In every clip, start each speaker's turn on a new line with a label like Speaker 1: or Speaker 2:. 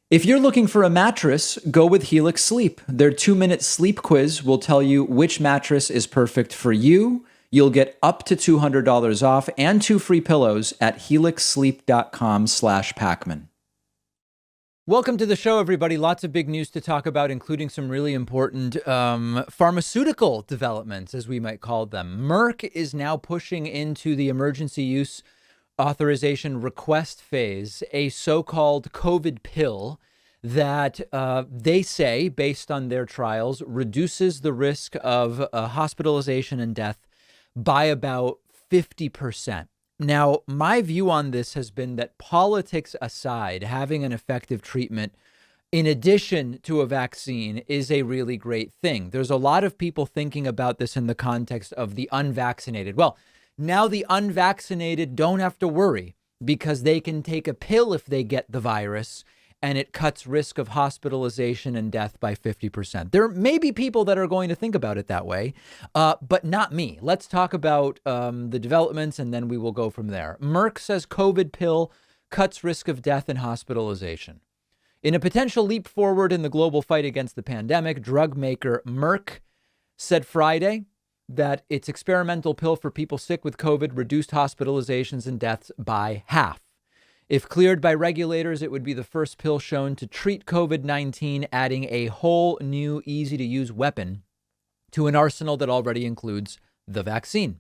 Speaker 1: If you're looking for a mattress, go with Helix Sleep. Their 2-minute sleep quiz will tell you which mattress is perfect for you. You'll get up to $200 off and 2 free pillows at helixsleep.com/Pacman. Welcome to the show, everybody. Lots of big news to talk about, including some really important pharmaceutical developments, as we might call them. Merck is now pushing into the emergency use authorization request phase a so-called COVID pill that they say, based on their trials, reduces the risk of hospitalization and death by about 50%. Now, my view on this has been that, politics aside, having an effective treatment in addition to a vaccine is a really great thing. There's a lot of people thinking about this in the context of the unvaccinated. Well, now the unvaccinated don't have to worry because they can take a pill if they get the virus, and it cuts risk of hospitalization and death by 50%. There may be people that are going to think about it that way, but not me. Let's talk about the developments, and then we will go from there. Merck says COVID pill cuts risk of death and hospitalization. In a potential leap forward in the global fight against the pandemic, drug maker Merck said Friday that its experimental pill for people sick with COVID reduced hospitalizations and deaths by half. If cleared by regulators, it would be the first pill shown to treat COVID-19, adding a whole new, easy-to-use weapon to an arsenal that already includes the vaccine.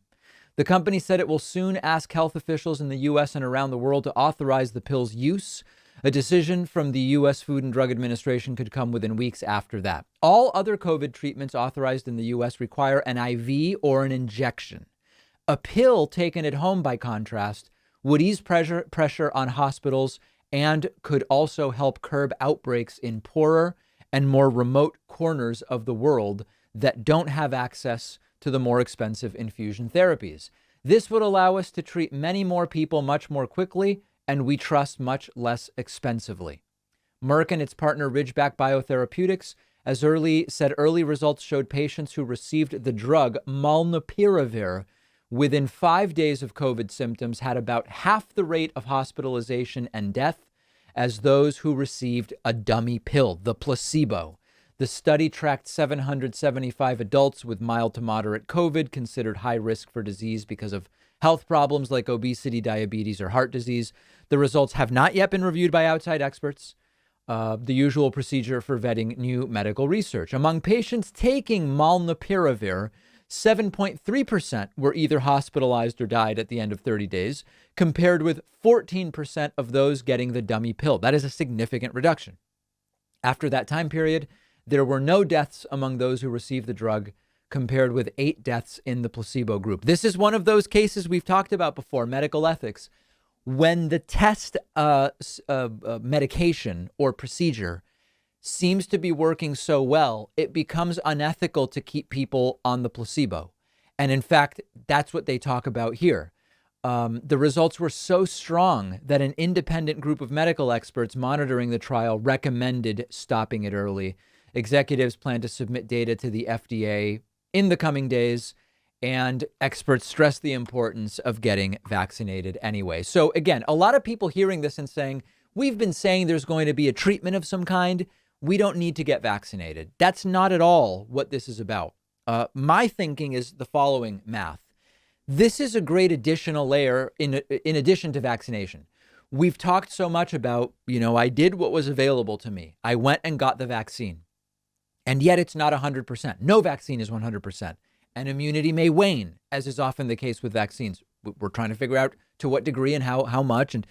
Speaker 1: The company said it will soon ask health officials in the U.S. and around the world to authorize the pill's use. A decision from the U.S. Food and Drug Administration could come within weeks after that. All other COVID treatments authorized in the U.S. require an IV or an injection. A pill taken at home, by contrast, would ease pressure on hospitals and could also help curb outbreaks in poorer and more remote corners of the world that don't have access to the more expensive infusion therapies. This would allow us to treat many more people much more quickly, and we trust much less expensively. Merck and its partner Ridgeback Biotherapeutics said early results showed patients who received the drug molnupiravir within 5 days of COVID symptoms had about half the rate of hospitalization and death as those who received a dummy pill, the placebo. The study tracked 775 adults with mild to moderate COVID, considered high risk for disease because of health problems like obesity, diabetes, or heart disease. The results have not yet been reviewed by outside experts, the usual procedure for vetting new medical research. Among patients taking molnupiravir, 7.3% were either hospitalized or died at the end of 30 days, compared with 14% of those getting the dummy pill. That is a significant reduction. After that time period, there were no deaths among those who received the drug, compared with 8 deaths in the placebo group. This is one of those cases we've talked about before, medical ethics. When the test medication or procedure seems to be working so well, it becomes unethical to keep people on the placebo. And in fact, that's what they talk about here. The results were so strong that an independent group of medical experts monitoring the trial recommended stopping it early. Executives plan to submit data to the FDA in the coming days, and experts stress the importance of getting vaccinated anyway. So again, a lot of people hearing this and saying, we've been saying there's going to be a treatment of some kind. We don't need to get vaccinated. That's not at all what this is about. My thinking is the following math. This is a great additional layer in addition to vaccination. We've talked so much about, I did what was available to me. I went and got the vaccine. And yet it's not 100%. No vaccine is 100%. And immunity may wane, as is often the case with vaccines. We're trying to figure out to what degree and how much in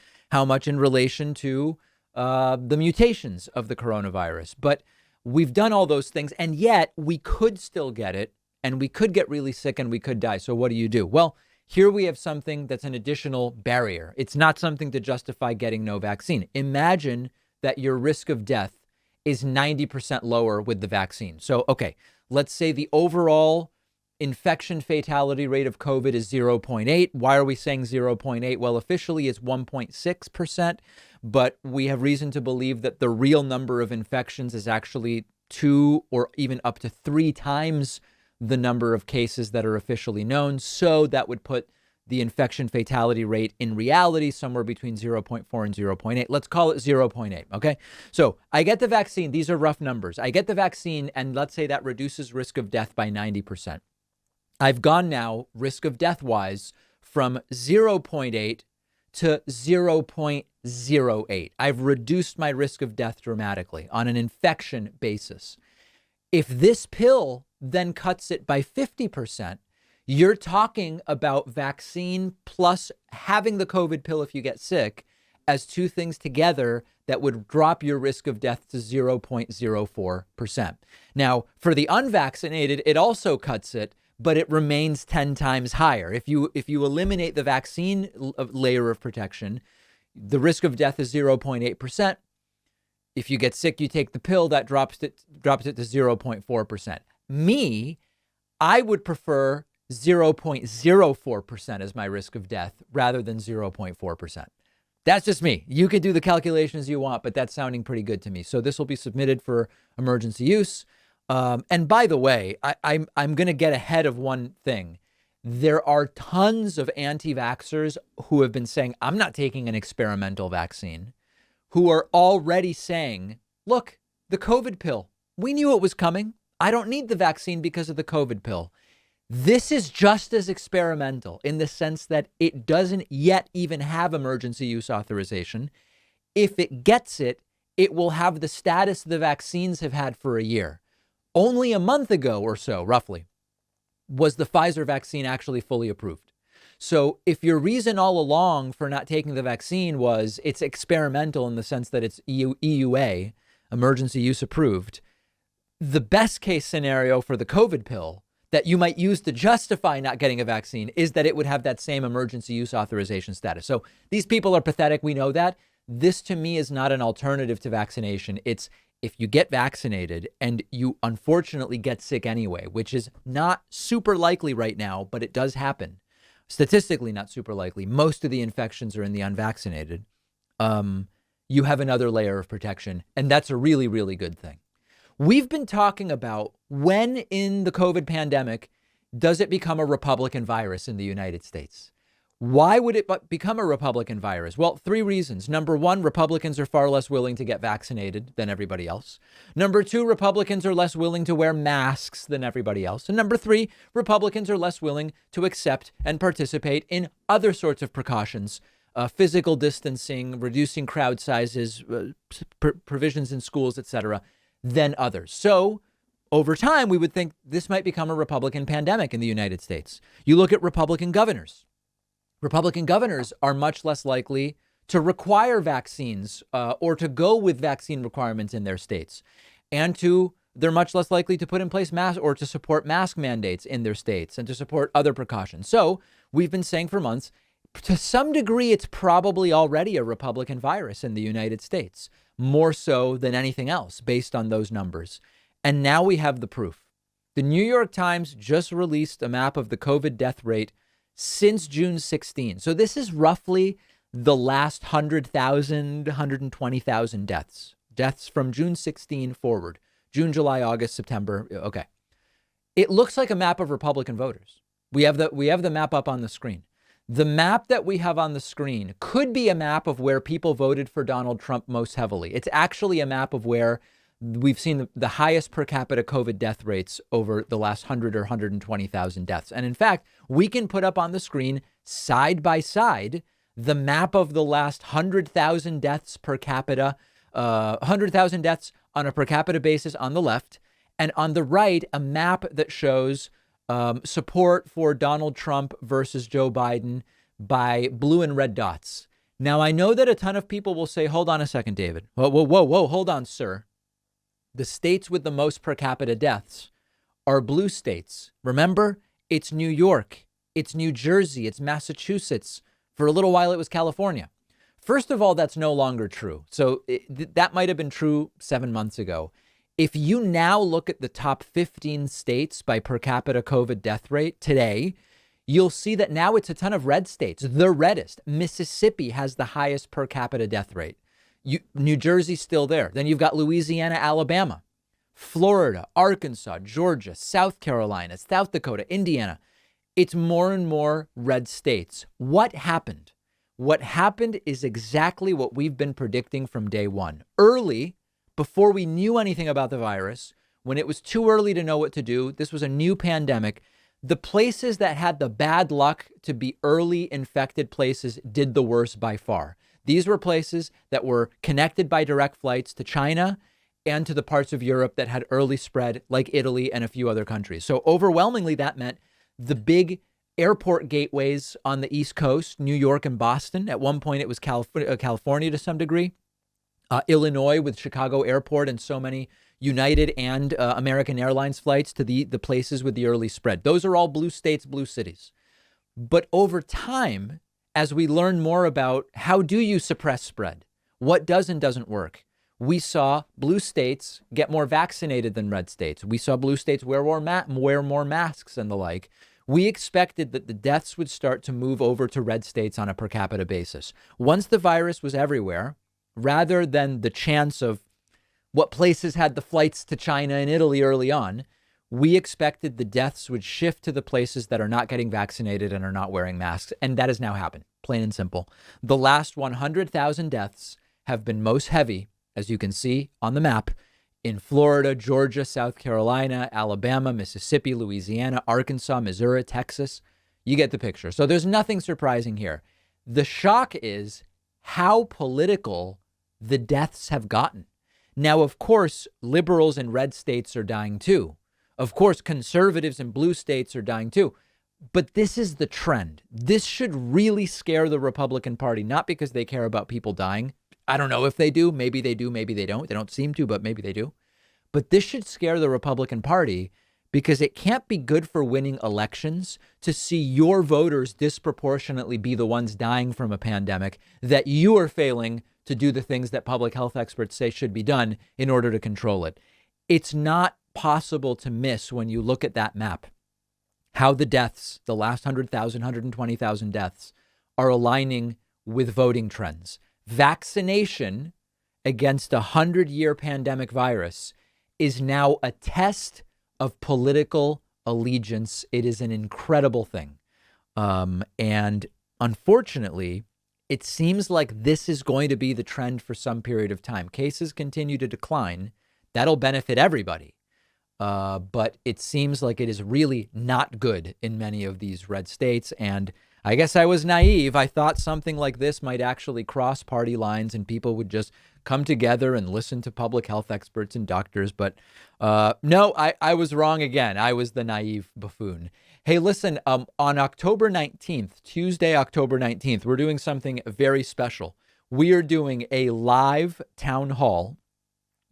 Speaker 1: relation to the mutations of the coronavirus. But we've done all those things, and yet we could still get it, and we could get really sick, and we could die. So what do? Well, here we have something that's an additional barrier. It's not something to justify getting no vaccine. Imagine that your risk of death is 90% lower with the vaccine. So, okay, let's say the overall infection fatality rate of COVID is 0.8. Why are we saying 0.8? Well, officially it's 1.6%, but we have reason to believe that the real number of infections is actually 2 or even up to 3 times the number of cases that are officially known. So that would put the infection fatality rate in reality somewhere between 0.4 and 0.8. Let's call it 0.8. Okay. So I get the vaccine. These are rough numbers. I get the vaccine, and let's say that reduces risk of death by 90%. I've gone now, risk of death wise, from 0.8 to 0.08. I've reduced my risk of death dramatically on an infection basis. If this pill then cuts it by 50%, you're talking about vaccine plus having the COVID pill if you get sick as two things together that would drop your risk of death to 0.04%. Now, for the unvaccinated, it also cuts it, but it remains 10 times higher. If you eliminate the vaccine layer of protection, the risk of death is 0.8%. If you get sick, you take the pill, that drops it to 0.4%. I would prefer 0.04% as my risk of death rather than 0.4%. That's just me. You can do the calculations you want, but that's sounding pretty good to me. So this will be submitted for emergency use. And by the way, I'm going to get ahead of one thing. There are tons of anti-vaxxers who have been saying, I'm not taking an experimental vaccine, who are already saying, look, the COVID pill, we knew it was coming. I don't need the vaccine because of the COVID pill. This is just as experimental in the sense that it doesn't yet even have emergency use authorization. If it gets it, it will have the status the vaccines have had for a year. Only a month ago or so, roughly, was the Pfizer vaccine actually fully approved. So if your reason all along for not taking the vaccine was it's experimental in the sense that it's EUA, emergency use approved, the best case scenario for the COVID pill that you might use to justify not getting a vaccine is that it would have that same emergency use authorization status. So these people are pathetic. We know that. This to me is not an alternative to vaccination. It's if you get vaccinated and you unfortunately get sick anyway, which is not super likely right now, but it does happen. Statistically, not super likely. Most of the infections are in the unvaccinated. You have another layer of protection, and that's a really, really good thing. We've been talking about when in the COVID pandemic does it become a Republican virus in the United States? Why would it become a Republican virus? Well, three reasons. Number one, Republicans are far less willing to get vaccinated than everybody else. Number two, Republicans are less willing to wear masks than everybody else. And number three, Republicans are less willing to accept and participate in other sorts of precautions, physical distancing, reducing crowd sizes, provisions in schools, etc., than others. So over time, we would think this might become a Republican pandemic in the United States. You look at Republican governors. Republican governors are much less likely to require vaccines or to go with vaccine requirements in their states. And they're much less likely to put in place mask or to support mask mandates in their states and to support other precautions. So we've been saying for months, to some degree, it's probably already a Republican virus in the United States, more so than anything else based on those numbers. And now we have the proof. The New York Times just released a map of the COVID death rate since June 16. So this is roughly the last 100,000, 120,000 deaths from June 16 forward. June, July, August, September. Okay. It looks like a map of Republican voters. We have the map up on the screen. The map that we have on the screen could be a map of where people voted for Donald Trump most heavily. It's actually a map of where we've seen the highest per capita COVID death rates over the last 100 or 120,000 deaths. And in fact, we can put up on the screen side by side the map of the last 100,000 deaths per capita, 100,000 deaths on a per capita basis on the left. And on the right, a map that shows support for Donald Trump versus Joe Biden by blue and red dots. Now, I know that a ton of people will say, hold on a second, David. Whoa, hold on, sir. The states with the most per capita deaths are blue states. Remember, it's New York, it's New Jersey, it's Massachusetts. For a little while, it was California. First of all, that's no longer true. So that might have been true 7 months ago. If you now look at the top 15 states by per capita COVID death rate today, you'll see that now it's a ton of red states, the reddest. Mississippi has the highest per capita death rate. New Jersey's still there. Then you've got Louisiana, Alabama, Florida, Arkansas, Georgia, South Carolina, South Dakota, Indiana. It's more and more red states. What happened? What happened is exactly what we've been predicting from day one. Early, before we knew anything about the virus, when it was too early to know what to do, this was a new pandemic. The places that had the bad luck to be early infected places did the worst by far. These were places that were connected by direct flights to China and to the parts of Europe that had early spread, like Italy and a few other countries. So overwhelmingly, that meant the big airport gateways on the East Coast, New York and Boston. At one point, it was California to some degree. Illinois with Chicago Airport and so many United and American Airlines flights to the places with the early spread. Those are all blue states, blue cities. But over time, as we learn more about how do you suppress spread, what does and doesn't work, we saw blue states get more vaccinated than red states. We saw blue states wear more masks and the like. We expected that the deaths would start to move over to red states on a per capita basis. Once the virus was everywhere, rather than the chance of what places had the flights to China and Italy early on, we expected the deaths would shift to the places that are not getting vaccinated and are not wearing masks. And that has now happened, plain and simple. The last 100,000 deaths have been most heavy, as you can see on the map, in Florida, Georgia, South Carolina, Alabama, Mississippi, Louisiana, Arkansas, Missouri, Texas. You get the picture. So there's nothing surprising here. The shock is how political the deaths have gotten. Now, of course, liberals in red states are dying too. Of course, conservatives in blue states are dying too. But this is the trend. This should really scare the Republican Party, not because they care about people dying. I don't know if they do. Maybe they do. Maybe they don't. They don't seem to, but maybe they do. But this should scare the Republican Party because it can't be good for winning elections to see your voters disproportionately be the ones dying from a pandemic that you are failing to do the things that public health experts say should be done in order to control it. It's not possible to miss when you look at that map how the deaths, the last 100,000, 120,000 deaths, are aligning with voting trends. Vaccination against a 100-year pandemic virus is now a test of political allegiance. It is an incredible thing. And unfortunately, it seems like this is going to be the trend for some period of time. Cases continue to decline. That'll benefit everybody. But it seems like it is really not good in many of these red states. And I guess I was naive. I thought something like this might actually cross party lines and people would just come together and listen to public health experts and doctors. But no, I was wrong again. I was the naive buffoon. Hey, listen, on October 19th, Tuesday, October 19th, we're doing something very special. We are doing a live town hall.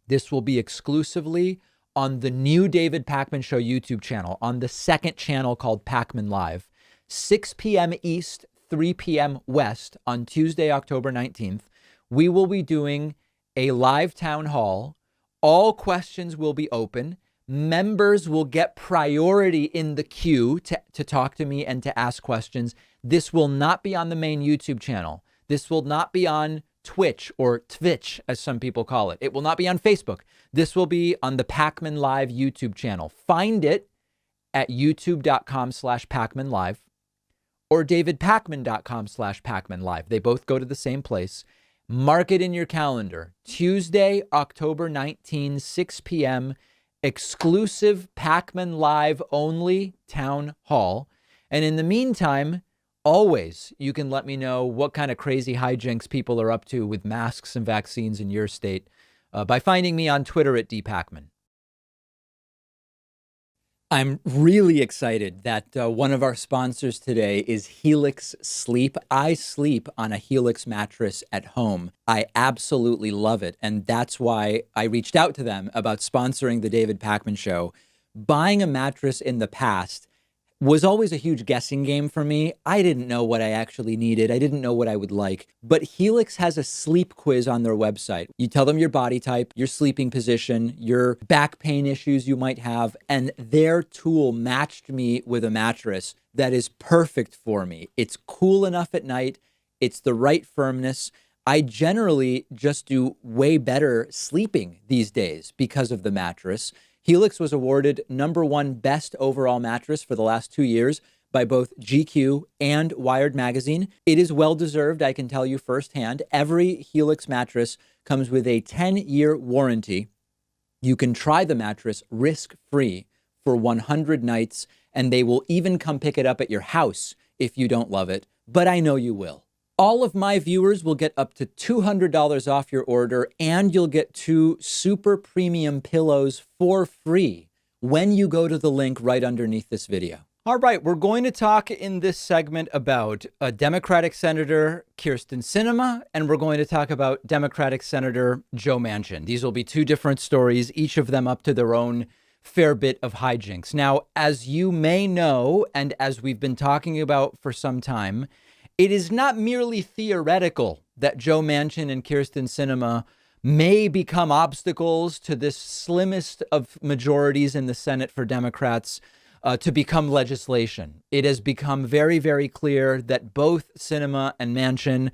Speaker 1: This will be exclusively on the new David Pakman Show YouTube channel, on the second channel called Pakman Live, 6 p.m. East, 3 p.m. West on Tuesday, October 19th. We will be doing a live town hall. All questions will be open. Members will get priority in the queue to talk to me and to ask questions. This will not be on the main YouTube channel. This will not be on Twitch or Twitch, as some people call it. It will not be on Facebook. This will be on the Pakman Live YouTube channel. Find it at youtube.com/Pakman Live or davidpakman.com/Pakman Live. They both go to the same place. Mark it in your calendar. Tuesday, October 19, 6 p.m., exclusive Pakman Live only town hall. And in the meantime, always, you can let me know what kind of crazy hijinks people are up to with masks and vaccines in your state by finding me on Twitter at dpakman. I'm really excited that one of our sponsors today is Helix Sleep. I sleep on a Helix mattress at home. I absolutely love it. And that's why I reached out to them about sponsoring the David Pakman Show. Buying a mattress in the past was always a huge guessing game for me. I didn't know what I actually needed. I didn't know what I would like. But Helix has a sleep quiz on their website. You tell them your body type, your sleeping position, your back pain issues you might have, and their tool matched me with a mattress that is perfect for me. It's cool enough at night. It's the right firmness. I generally just do way better sleeping these days because of the mattress. Helix was awarded #1 best overall mattress for the last 2 years by both GQ and Wired Magazine. It is well-deserved, I can tell you firsthand. Every Helix mattress comes with a 10-year warranty. You can try the mattress risk-free for 100 nights, and they will even come pick it up at your house if you don't love it. But I know you will. All of my viewers will get up to $200 off your order, and you'll get 2 super premium pillows for free when you go to the link right underneath this video. All right, we're going to talk in this segment about Democratic Senator Kyrsten Sinema, and we're going to talk about Democratic Senator Joe Manchin. These will be 2 different stories, each of them up to their own fair bit of hijinks. Now, as you may know, and as we've been talking about for some time, it is not merely theoretical that Joe Manchin and Kyrsten Sinema may become obstacles to this slimmest of majorities in the Senate for Democrats to become legislation. It has become very, very clear that both Sinema and Manchin,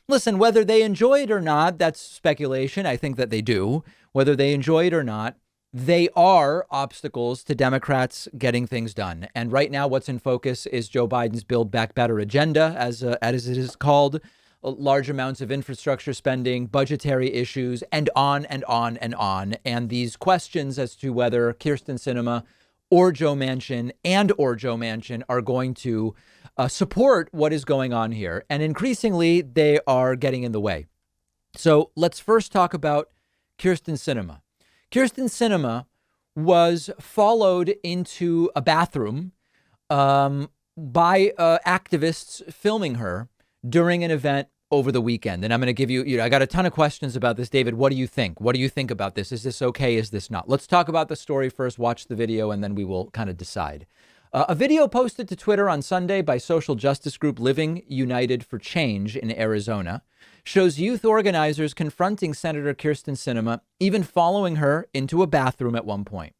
Speaker 1: listen, whether they enjoy it or not, that's speculation. I think that they do. Whether they enjoy it or not, they are obstacles to Democrats getting things done. And right now, what's in focus is Joe Biden's Build Back Better agenda, as it is called, large amounts of infrastructure spending, budgetary issues, and on and on and on. And these questions as to whether Kyrsten Sinema or Joe Manchin are going to support what is going on here. And increasingly, they are getting in the way. So let's first talk about Kyrsten Sinema. Kyrsten Sinema was followed into a bathroom by activists filming her during an event over the weekend. And I'm going to give you, I got a ton of questions about this. David, what do you think? What do you think about this? Is this okay? Is this not? Let's talk about the story first, watch the video, and then we will kind of decide. A video posted to Twitter on Sunday by social justice group Living United for Change in Arizona shows youth organizers confronting Senator Kyrsten Sinema, even following her into a bathroom at one point.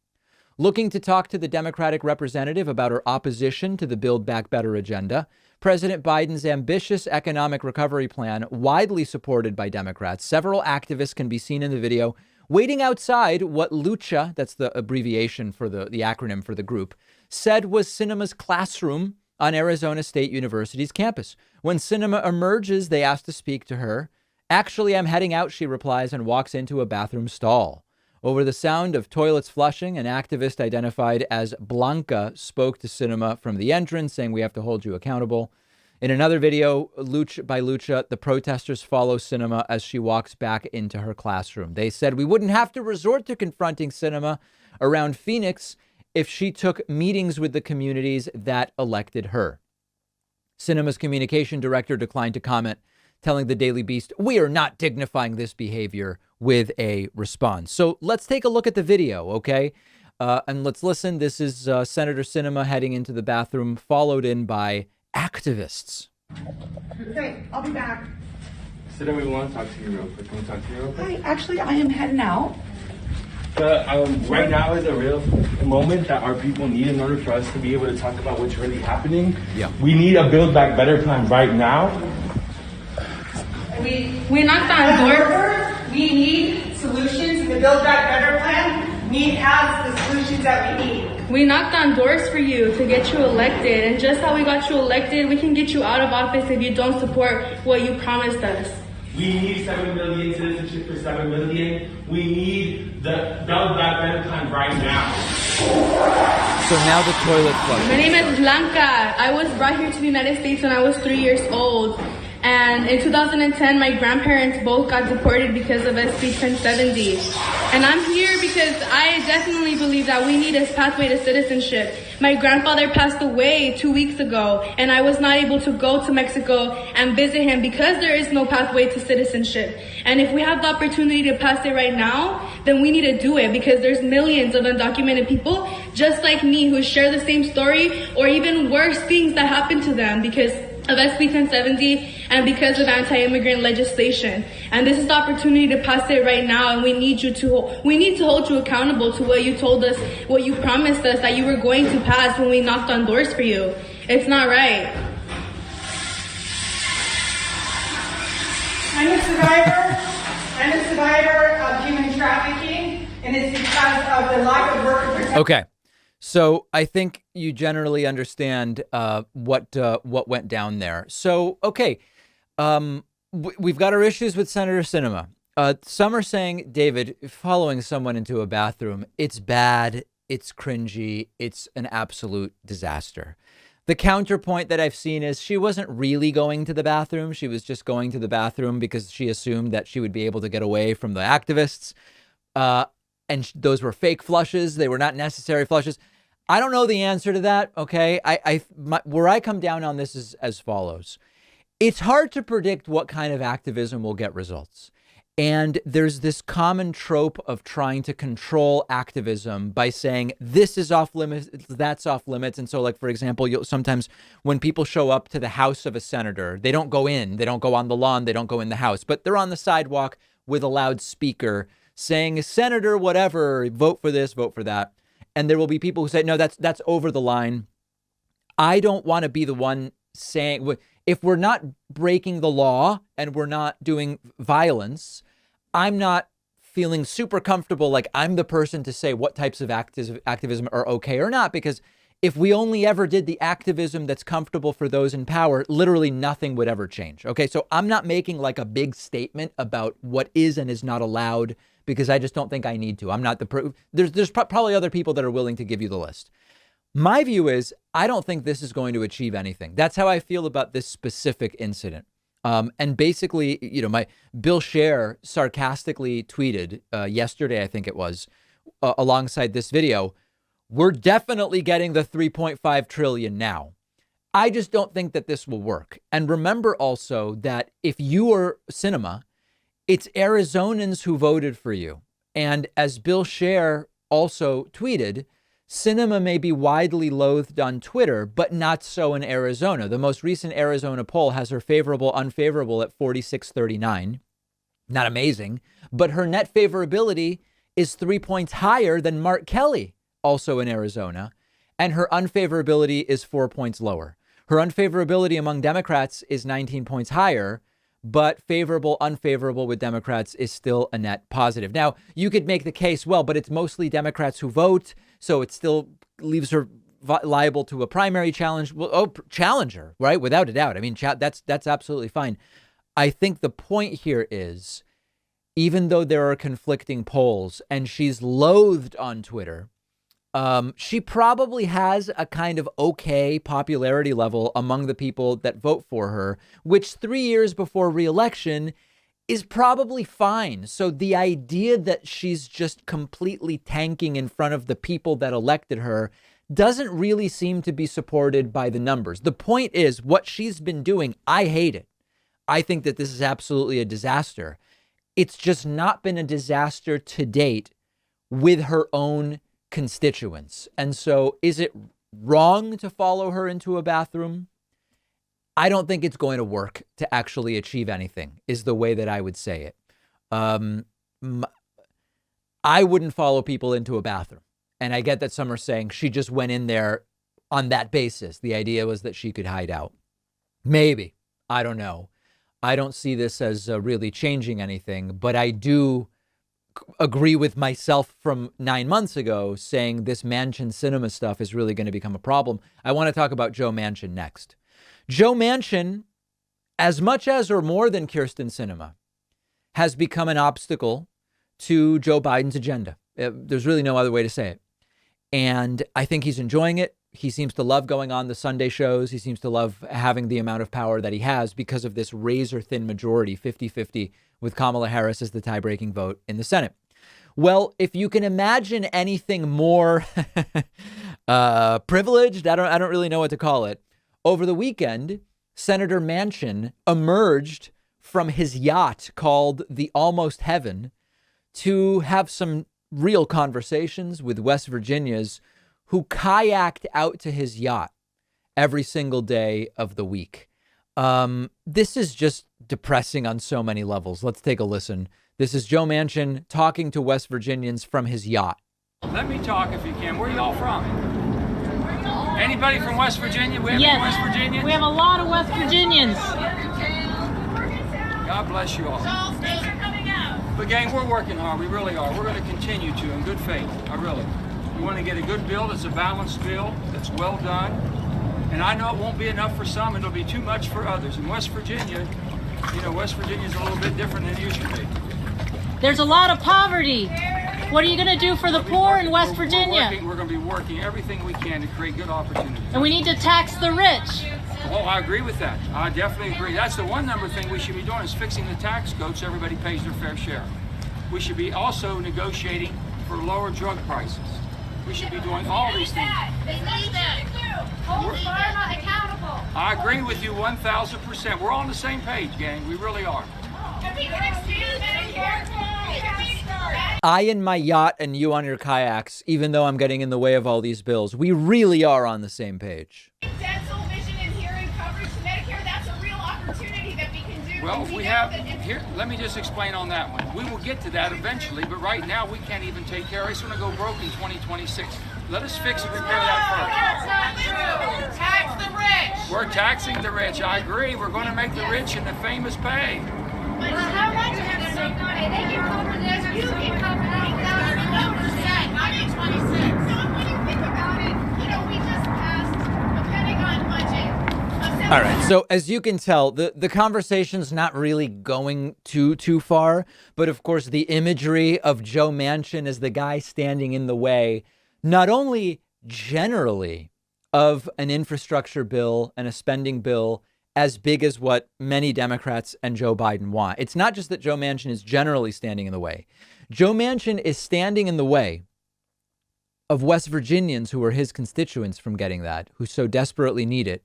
Speaker 1: Looking to talk to the Democratic representative about her opposition to the Build Back Better agenda, President Biden's ambitious economic recovery plan, widely supported by Democrats, several activists can be seen in the video waiting outside what Lucha, that's the abbreviation for the acronym for the group, said was Sinema's classroom on Arizona State University's campus. When Sinema emerges, they ask to speak to her. Actually, I'm heading out, she replies, and walks into a bathroom stall. Over the sound of toilets flushing, an activist identified as Blanca spoke to Sinema from the entrance, saying, "We have to hold you accountable." In another video by Lucha, the protesters follow Sinema as she walks back into her classroom. They said we wouldn't have to resort to confronting Sinema around Phoenix if she took meetings with the communities that elected her. Sinema's communication director declined to comment, telling the Daily Beast, "We are not dignifying this behavior," with a response. So let's take a look at the video, okay? And let's listen. This is Senator Sinema heading into the bathroom, followed in by activists.
Speaker 2: Okay, I'll be back.
Speaker 3: Sinema, we want to talk to you real quick. Can we talk to you real quick?
Speaker 2: Hi, actually, I am heading out.
Speaker 3: Right now is a real moment that our people need in order for us to be able to talk about what's really happening.
Speaker 1: Yeah.
Speaker 3: We need a Build Back Better plan right now.
Speaker 2: We knocked on doors. We need solutions. The Build Back Better plan has the solutions that we need.
Speaker 4: We knocked on doors for you to get you elected, and just how we got you elected, we can get you out of office if you don't support what you promised us.
Speaker 3: We need 7 million citizenship for 7 million. We need the Build Back Better plan right now.
Speaker 1: So now the toilet flush.
Speaker 4: My name is Blanca. I was brought here to the United States when I was 3 years old. And in 2010, my grandparents both got deported because of SB 1070. And I'm here because I definitely believe that we need a pathway to citizenship. My grandfather passed away 2 weeks ago, and I was not able to go to Mexico and visit him because there is no pathway to citizenship. And if we have the opportunity to pass it right now, then we need to do it, because there's millions of undocumented people just like me who share the same story or even worse things that happen to them because of SB 1070 and because of anti-immigrant legislation. And this is the opportunity to pass it right now, and we need to hold you accountable to what you told us, what you promised us that you were going to pass when we knocked on doors for you. It's not right.
Speaker 2: I'm a survivor of human trafficking, and it's because of the lack of worker protection.
Speaker 1: Okay. So I think you generally understand what went down there. So, okay, we've got our issues with Senator Sinema. Some are saying, David, following someone into a bathroom, it's bad, it's cringy, it's an absolute disaster. The counterpoint that I've seen is she wasn't really going to the bathroom. She was just going to the bathroom because she assumed that she would be able to get away from the activists. And those were fake flushes. They were not necessary flushes. I don't know the answer to that. Okay. Where I come down on this is as follows. It's hard to predict what kind of activism will get results. And there's this common trope of trying to control activism by saying this is off limits, that's off limits. And so, like, for example, sometimes when people show up to the house of a senator, they don't go in, they don't go on the lawn, they don't go in the house, but they're on the sidewalk with a loudspeaker saying, Senator, whatever, vote for this, vote for that. And there will be people who say, no, that's over the line. I don't want to be the one saying, if we're not breaking the law and we're not doing violence, I'm not feeling super comfortable like I'm the person to say what types of activism are okay or not, because if we only ever did the activism that's comfortable for those in power, literally nothing would ever change. Okay, so I'm not making like a big statement about what is and is not allowed because I just don't think I need to. I'm not there's probably other people that are willing to give you the list. My view is I don't think this is going to achieve anything. That's how I feel about this specific incident. And basically, my Bill Scher sarcastically tweeted yesterday, I think it was, alongside this video, we're definitely getting the 3.5 trillion now. I just don't think that this will work. And remember also that if you are Sinema, it's Arizonans who voted for you. And as Bill Scher also tweeted, Sinema may be widely loathed on Twitter, but not so in Arizona. The most recent Arizona poll has her favorable, unfavorable at 46-39. Not amazing, but her net favorability is 3 points higher than Mark Kelly, also in Arizona, and her unfavorability is 4 points lower. Her unfavorability among Democrats is 19 points higher, but favorable, unfavorable with Democrats is still a net positive. Now, you could make the case, well, but it's mostly Democrats who vote, so it still leaves her liable to a primary challenge. Well, challenger, right? Without a doubt. I mean, that's absolutely fine. I think the point here is, even though there are conflicting polls and she's loathed on Twitter, she probably has a kind of okay popularity level among the people that vote for her, which 3 years before re-election is probably fine. So the idea that she's just completely tanking in front of the people that elected her doesn't really seem to be supported by the numbers. The point is, what she's been doing, I hate it. I think that this is absolutely a disaster. It's just not been a disaster to date with her own constituents. And so is it wrong to follow her into a bathroom? I don't think it's going to work to actually achieve anything, is the way that I would say it. I wouldn't follow people into a bathroom. And I get that some are saying she just went in there on that basis. The idea was that she could hide out. Maybe. I don't know. I don't see this as really changing anything, but I do agree with myself from 9 months ago saying this Manchin Sinema stuff is really going to become a problem. I want to talk about Joe Manchin next. Joe Manchin, as much as or more than Kyrsten Sinema, has become an obstacle to Joe Biden's agenda. There's really no other way to say it. And I think he's enjoying it. He seems to love going on the Sunday shows. He seems to love having the amount of power that he has because of this razor thin majority, 50-50, with Kamala Harris as the tie-breaking vote in the Senate. Well, if you can imagine anything more privileged, I don't really know what to call it. Over the weekend, Senator Manchin emerged from his yacht called the Almost Heaven to have some real conversations with West Virginians who kayaked out to his yacht every single day of the week. This is just depressing on so many levels. Let's take a listen. This is Joe Manchin talking to West Virginians from his yacht.
Speaker 5: Let me talk if you can. Where are y'all from? Anybody from West Virginia? We have
Speaker 6: Yes,
Speaker 5: any West Virginians?
Speaker 6: we have a lot of West Virginians.
Speaker 5: God bless you all. But gang, we're working hard. We really are. We're going to continue to in good faith. I really. We want to get a good bill that's a balanced bill, that's well done. And I know it won't be enough for some, and it'll be too much for others. In West Virginia, you know, West Virginia is a little bit different than it used to be.
Speaker 6: There's a lot of poverty. What are you going to do for the poor in West Virginia?
Speaker 5: We're going to be working everything we can to create good opportunities.
Speaker 6: And we need to tax the rich.
Speaker 5: Well, I agree with that. I definitely agree. That's the one number thing we should be doing is fixing the tax code so everybody pays their fair share. We should be also negotiating for lower drug prices. We should be doing all these things.
Speaker 7: They need that. Hold pharma accountable.
Speaker 5: I agree with you 1,000%. We're all on the same page, gang. We really are.
Speaker 1: I in my yacht and you on your kayaks, even though I'm getting in the way of all these bills, we really are on the same page.
Speaker 7: Dental, vision, and hearing coverage to Medicare, that's a real opportunity that we can do.
Speaker 5: Well, we have, here, let me just explain on that one. We will get to that eventually, but right now we can't even take care of it. It's going to go broke in 2026. Let us fix and repair that
Speaker 7: That's not true. Tax the rich.
Speaker 5: first. We're taxing the rich. I agree. We're going to make the rich and the famous pay.
Speaker 7: But how much of it they can cover this, you can cover 9,000%, not in 26. So when you think about it, you know, we just passed a Pentagon budget.
Speaker 1: All right. So as you can tell, the conversation's not really going too far. But of course, the imagery of Joe Manchin as the guy standing in the way, not only generally of an infrastructure bill and a spending bill as big as what many Democrats and Joe Biden want. It's not just that Joe Manchin is generally standing in the way. Joe Manchin is standing in the way of West Virginians who are his constituents from getting that, who so desperately need it,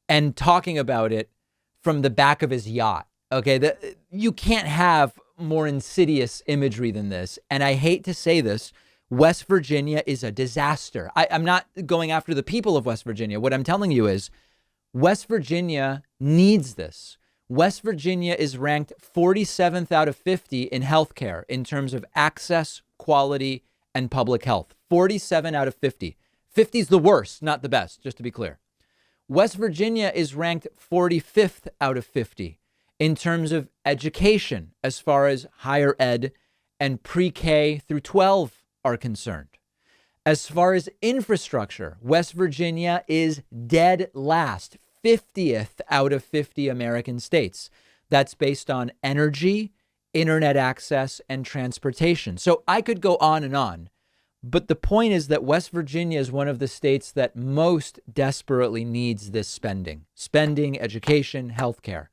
Speaker 1: and talking about it from the back of his yacht. Okay, you can't have more insidious imagery than this. And I hate to say this, West Virginia is a disaster. I'm not going after the people of West Virginia. What I'm telling you is West Virginia needs this. West Virginia is ranked 47th out of 50 in healthcare in terms of access, quality, and public health. 47 out of 50. 50 is the worst, not the best, just to be clear. West Virginia is ranked 45th out of 50 in terms of education as far as higher ed and pre-K through 12 are concerned. As far as infrastructure, West Virginia is dead last, 50th out of 50 American states. That's based on energy, internet access, and transportation. So I could go on and on. But the point is that West Virginia is one of the states that most desperately needs this spending, education, healthcare.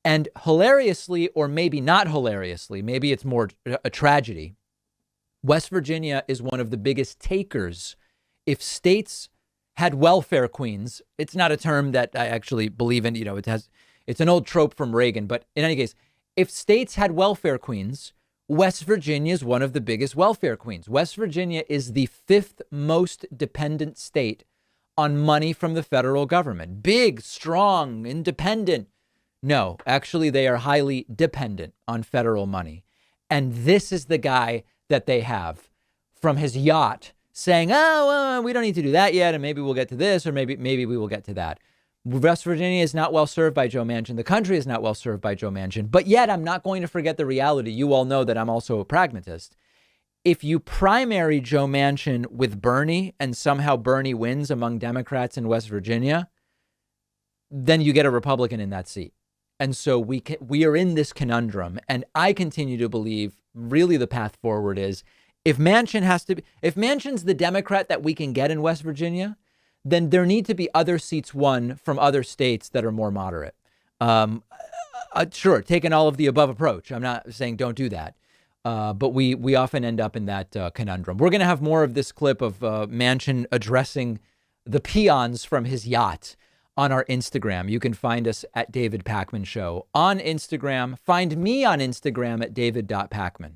Speaker 1: And hilariously, or maybe not hilariously, maybe it's more a tragedy, West Virginia is one of the biggest takers. If states had welfare queens, it's not a term that I actually believe in, it's an old trope from Reagan. But in any case, if states had welfare queens, West Virginia is one of the biggest welfare queens. West Virginia is the 5th most dependent state on money from the federal government. Big, strong, independent. No, actually, they are highly dependent on federal money. And this is the guy that they have from his yacht saying, we don't need to do that yet. And maybe we'll get to this, or maybe we will get to that. West Virginia is not well served by Joe Manchin. The country is not well served by Joe Manchin. But yet I'm not going to forget the reality. You all know that I'm also a pragmatist. If you primary Joe Manchin with Bernie and somehow Bernie wins among Democrats in West Virginia, then you get a Republican in that seat. And so we are in this conundrum. And I continue to believe really the path forward is if Manchin's the Democrat that we can get in West Virginia, then there need to be other seats won from other states that are more moderate. Sure, take an all of the above approach. I'm not saying don't do that. But we often end up in that conundrum. We're going to have more of this clip of Manchin addressing the peons from his yacht on our Instagram. You can find us at David Pakman Show on Instagram. Find me on Instagram at david.pakman.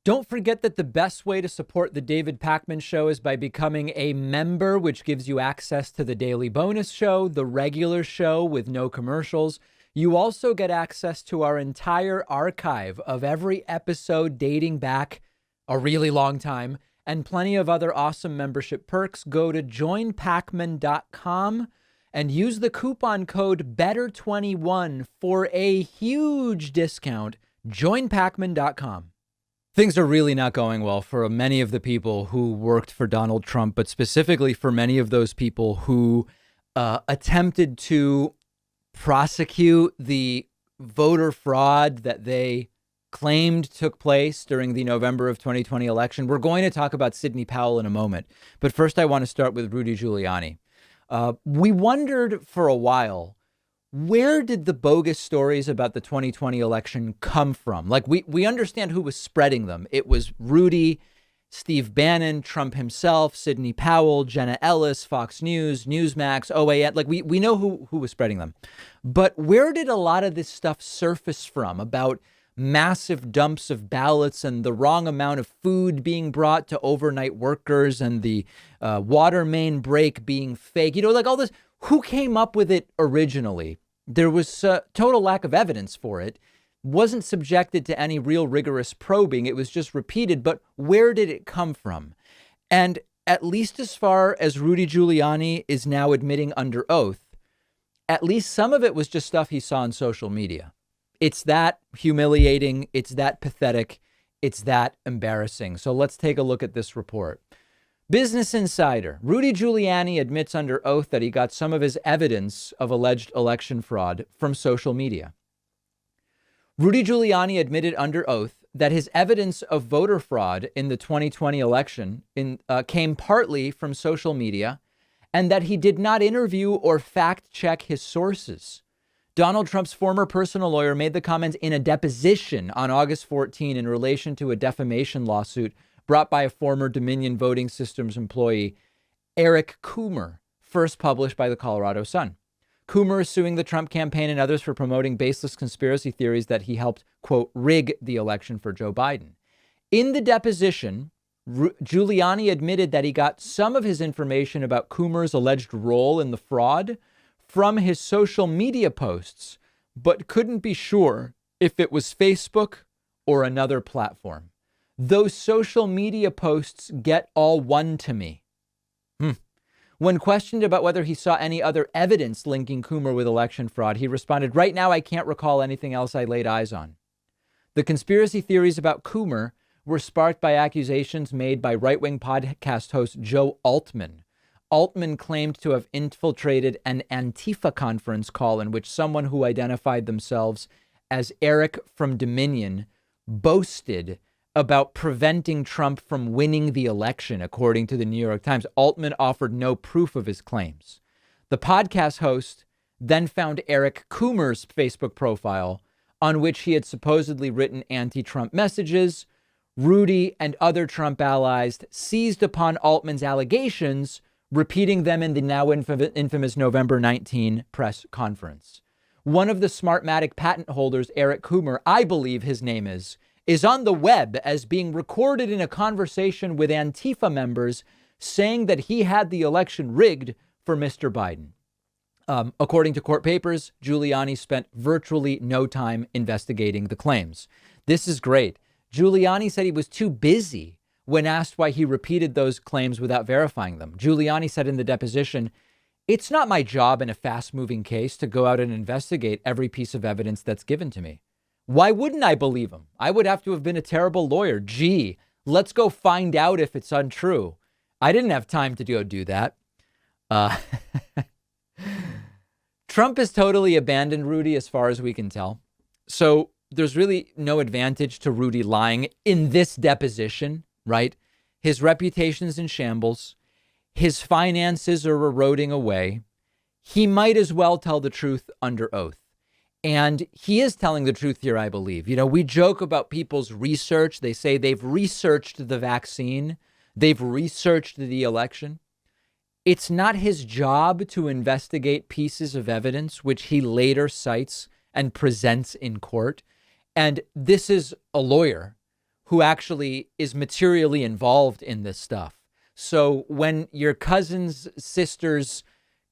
Speaker 1: Don't forget that the best way to support the David Pakman Show is by becoming a member, which gives you access to the daily bonus show, the regular show with no commercials. You also get access to our entire archive of every episode dating back a really long time and plenty of other awesome membership perks. Go to joinpakman.com and use the coupon code BETTER21 for a huge discount. Joinpakman.com. Things are really not going well for many of the people who worked for Donald Trump, but specifically for many of those people who attempted to prosecute the voter fraud that they claimed took place during the November of 2020 election. We're going to talk about Sidney Powell in a moment, but first I want to start with Rudy Giuliani. We wondered for a while, where did the bogus stories about the 2020 election come from? Like, we understand who was spreading them. It was Rudy, Steve Bannon, Trump himself, Sidney Powell, Jenna Ellis, Fox News, Newsmax, OAN. Like, we know who was spreading them. But where did a lot of this stuff surface from about massive dumps of ballots and the wrong amount of food being brought to overnight workers and the water main break being fake? You know, like all this. Who came up with it originally? There was a total lack of evidence for it. Wasn't subjected to any real rigorous probing. It was just repeated. But where did it come from? And at least as far as Rudy Giuliani is now admitting under oath, at least some of it was just stuff he saw on social media. It's that humiliating. It's that pathetic. It's that embarrassing. So let's take a look at this report. Business Insider. Rudy Giuliani admits under oath that he got some of his evidence of alleged election fraud from social media. Rudy Giuliani admitted under oath that his evidence of voter fraud in the 2020 election came partly from social media and that he did not interview or fact check his sources. Donald Trump's former personal lawyer made the comments in a deposition on August 14 in relation to a defamation lawsuit brought by a former Dominion Voting Systems employee, Eric Coomer, first published by the Colorado Sun. Coomer is suing the Trump campaign and others for promoting baseless conspiracy theories that he helped, quote, rig the election for Joe Biden. In the deposition, Giuliani admitted that he got some of his information about Coomer's alleged role in the fraud from his social media posts, but couldn't be sure if it was Facebook or another platform. Those social media posts get all one to me. When questioned about whether he saw any other evidence linking Coomer with election fraud, he responded, "Right now, I can't recall anything else I laid eyes on." The conspiracy theories about Coomer were sparked by accusations made by right-wing podcast host Joe Altman. Altman claimed to have infiltrated an Antifa conference call in which someone who identified themselves as Eric from Dominion boasted about preventing Trump from winning the election, according to the New York Times. Altman offered no proof of his claims. The podcast host then found Eric Coomer's Facebook profile, on which he had supposedly written anti-Trump messages. Rudy and other Trump allies seized upon Altman's allegations, repeating them in the now infamous November 19 press conference. One of the Smartmatic patent holders, Eric Coomer, I believe his name is on the web as being recorded in a conversation with Antifa members saying that he had the election rigged for Mr. Biden. According to court papers, Giuliani spent virtually no time investigating the claims. This is great. Giuliani said he was too busy when asked why he repeated those claims without verifying them. Giuliani said in the deposition, "It's not my job in a fast-moving case to go out and investigate every piece of evidence that's given to me. Why wouldn't I believe him? I would have to have been a terrible lawyer. Gee, let's go find out if it's untrue." I didn't have time to go do that. Trump has totally abandoned Rudy as far as we can tell. So there's really no advantage to Rudy lying in this deposition, right? His reputation's in shambles. His finances are eroding away. He might as well tell the truth under oath. And he is telling the truth here, I believe. You know, we joke about people's research. They say they've researched the vaccine. They've researched the election. It's not his job to investigate pieces of evidence, which he later cites and presents in court. And this is a lawyer who actually is materially involved in this stuff. So when your cousin's sister's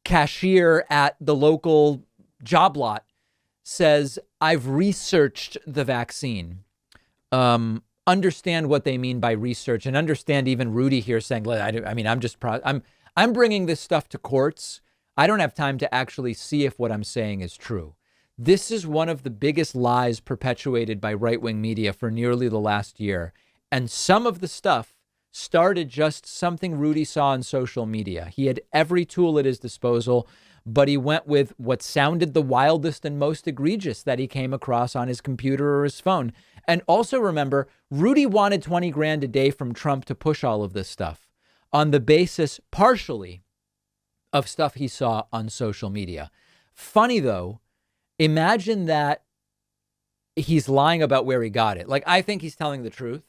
Speaker 1: cashier at the local job lot says, "I've researched the vaccine," understand what they mean by research, and understand even Rudy here saying, I'm bringing this stuff to courts. I don't have time to actually see if what I'm saying is true. This is one of the biggest lies perpetuated by right-wing media for nearly the last year. And some of the stuff started just something Rudy saw on social media. He had every tool at his disposal, but he went with what sounded the wildest and most egregious that he came across on his computer or his phone. And also remember, Rudy wanted 20 grand a day from Trump to push all of this stuff on the basis partially of stuff he saw on social media. Funny, though, imagine that he's lying about where he got it. Like, I think he's telling the truth.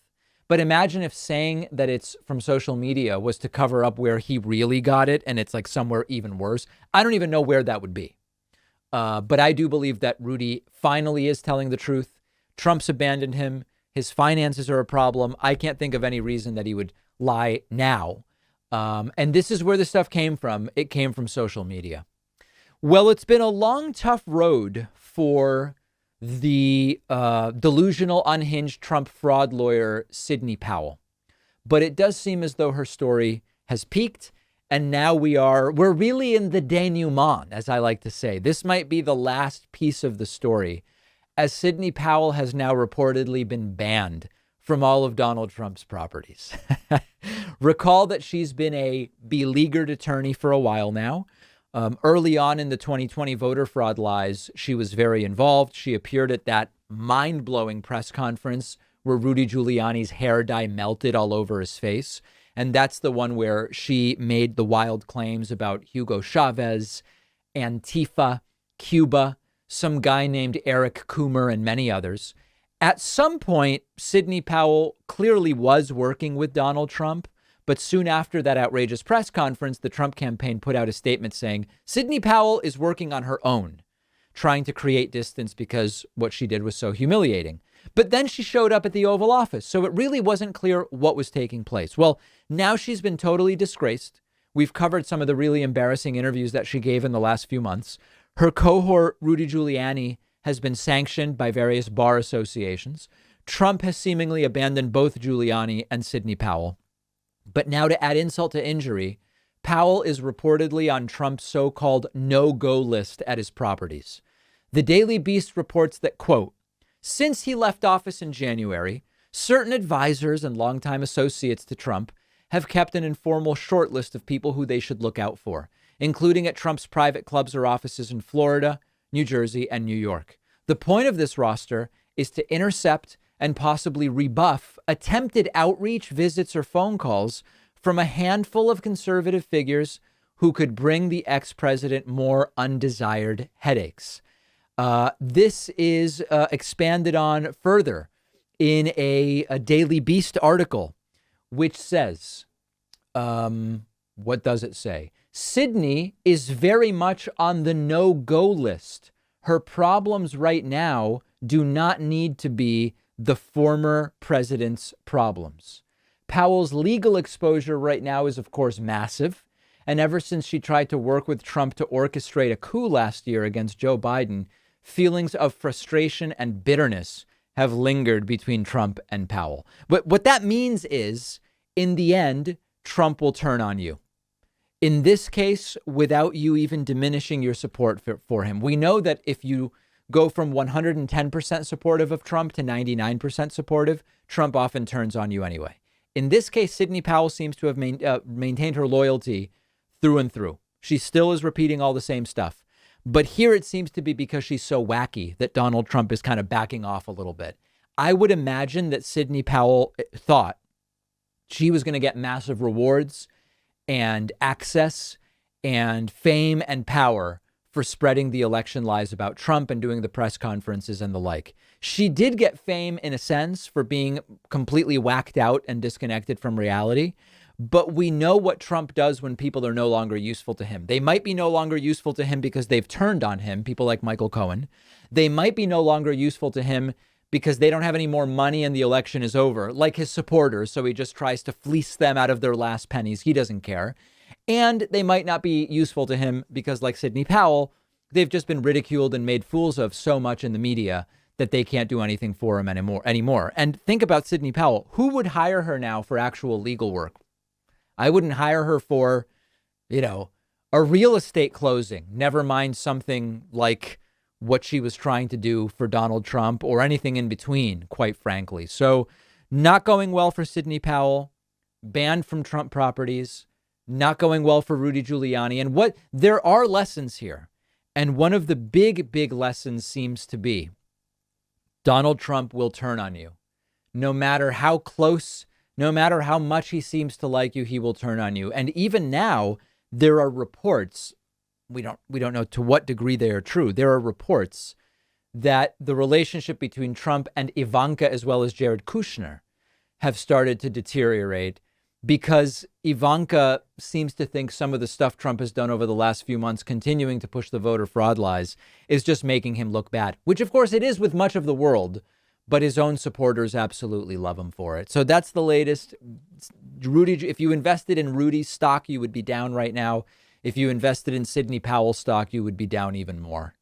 Speaker 1: But imagine if saying that it's from social media was to cover up where he really got it and it's like somewhere even worse. I don't even know where that would be. But I do believe that Rudy finally is telling the truth. Trump's abandoned him. His finances are a problem. I can't think of any reason that he would lie now. And this is where the stuff came from. It came from social media. Well, it's been a long, tough road for the delusional, unhinged Trump fraud lawyer, Sidney Powell. But it does seem as though her story has peaked. And now we're really in the denouement, as I like to say. This might be the last piece of the story, as Sidney Powell has now reportedly been banned from all of Donald Trump's properties. Recall that she's been a beleaguered attorney for a while now. Early on in the 2020 voter fraud lies, she was very involved. She appeared at that mind-blowing press conference where Rudy Giuliani's hair dye melted all over his face. And that's the one where she made the wild claims about Hugo Chavez, Antifa, Cuba, some guy named Eric Coomer, and many others. At some point, Sidney Powell clearly was working with Donald Trump. But soon after that outrageous press conference, the Trump campaign put out a statement saying Sidney Powell is working on her own, trying to create distance because what she did was so humiliating. But then she showed up at the Oval Office, so it really wasn't clear what was taking place. Well, now she's been totally disgraced. We've covered some of the really embarrassing interviews that she gave in the last few months. Her cohort, Rudy Giuliani, has been sanctioned by various bar associations. Trump has seemingly abandoned both Giuliani and Sidney Powell. But now, to add insult to injury, Powell is reportedly on Trump's so-called no-go list at his properties. The Daily Beast reports that, quote, since he left office in January, certain advisors and longtime associates to Trump have kept an informal short list of people who they should look out for, including at Trump's private clubs or offices in Florida, New Jersey, and New York. The point of this roster is to intercept and possibly rebuff attempted outreach, visits, or phone calls from a handful of conservative figures who could bring the ex-president more undesired headaches. This is expanded on further in a Daily Beast article, which says, what does it say? Sidney is very much on the no-go list. Her problems right now do not need to be the former president's problems. Powell's legal exposure right now is, of course, massive. And ever since she tried to work with Trump to orchestrate a coup last year against Joe Biden, feelings of frustration and bitterness have lingered between Trump and Powell. But what that means is, in the end, Trump will turn on you. In this case, without you even diminishing your support for him. We know that if you go from 110% supportive of Trump to 99% supportive, Trump often turns on you anyway. In this case, Sidney Powell seems to have maintained her loyalty through and through. She still is repeating all the same stuff. But here it seems to be because she's so wacky that Donald Trump is kind of backing off a little bit. I would imagine that Sidney Powell thought she was going to get massive rewards and access and fame and power for spreading the election lies about Trump and doing the press conferences and the like. She did get fame in a sense for being completely whacked out and disconnected from reality. But we know what Trump does when people are no longer useful to him. They might be no longer useful to him because they've turned on him, people like Michael Cohen. They might be no longer useful to him because they don't have any more money and the election is over, like his supporters. So he just tries to fleece them out of their last pennies. He doesn't care. And they might not be useful to him because, like Sidney Powell, they've just been ridiculed and made fools of so much in the media that they can't do anything for him anymore. And think about Sidney Powell. Who would hire her now for actual legal work? I wouldn't hire her for, a real estate closing, never mind something like what she was trying to do for Donald Trump or anything in between, quite frankly. So Not going well for Sidney Powell, banned from Trump properties, not going well for Rudy Giuliani. And there are lessons here. And one of the big lessons seems to be Donald Trump will turn on you. No matter how close, no matter how much he seems to like you, he will turn on you. And even now, there are reports, we don't know to what degree they are true. There are reports that the relationship between Trump and Ivanka, as well as Jared Kushner, have started to deteriorate because Ivanka seems to think some of the stuff Trump has done over the last few months, continuing to push the voter fraud lies, is just making him look bad, which of course it is with much of the world, but his own supporters absolutely love him for it. So that's the latest. Rudy, if you invested in Rudy's stock, you would be down right now. If you invested in Sidney Powell stock, you would be down even more.